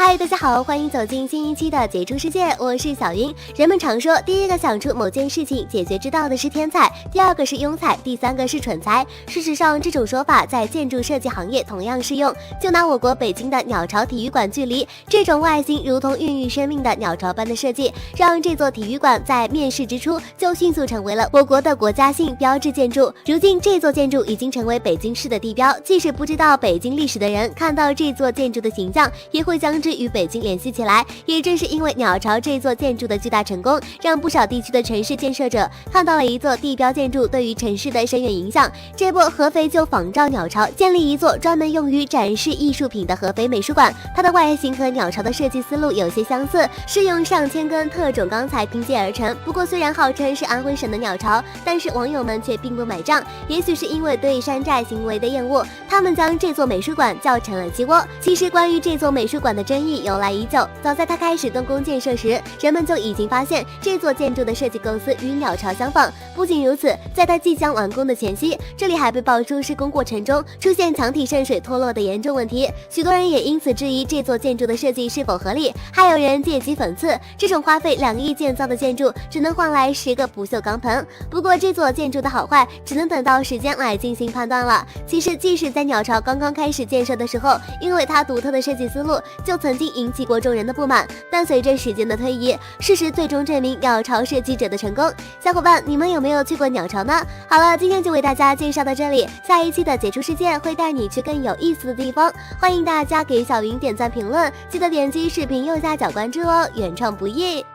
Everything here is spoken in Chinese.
嗨，大家好，欢迎走进新一期的杰出世界，我是小云。人们常说，第一个想出某件事情解决之道的是天才，第二个是庸才，第三个是蠢才。事实上，这种说法在建筑设计行业同样适用。就拿我国北京的鸟巢体育馆距离，这种外形如同孕育生命的鸟巢般的设计，让这座体育馆在面世之初就迅速成为了我国的国家性标志建筑。如今，这座建筑已经成为北京市的地标，即使不知道北京历史的人，看到这座建筑的形象，也会将之与北京联系起来。也正是因为鸟巢这座建筑的巨大成功，让不少地区的城市建设者看到了一座地标建筑对于城市的深远影响。这波合肥就仿照鸟巢建立一座专门用于展示艺术品的合肥美术馆。它的外形和鸟巢的设计思路有些相似，是用上千根特种钢材拼接而成。不过虽然号称是安徽省的鸟巢，但是网友们却并不买账。也许是因为对山寨行为的厌恶，他们将这座美术馆叫成了鸡窝。其实关于这座美术馆的争议由来已久，早在它开始动工建设时，人们就已经发现这座建筑的设计构思与鸟巢相仿。不仅如此，在它即将完工的前夕，这里还被爆出施工过程中出现墙体渗水脱落的严重问题，许多人也因此质疑这座建筑的设计是否合理，还有人借机讽刺这种花费2亿建造的建筑只能换来10个不锈钢盆。不过这座建筑的好坏只能等到时间来进行判断了。其实即使在鸟巢刚刚开始建设的时候，因为它独特的设计思路就曾经引起过众人的不满，但随着时间的推移，事实最终证明鸟巢设计者的成功。小伙伴，你们有没有去过鸟巢呢？好了，今天就为大家介绍到这里，下一期的杰出世界会带你去更有意思的地方，欢迎大家给小云点赞评论，记得点击视频右下角关注哦，原创不易。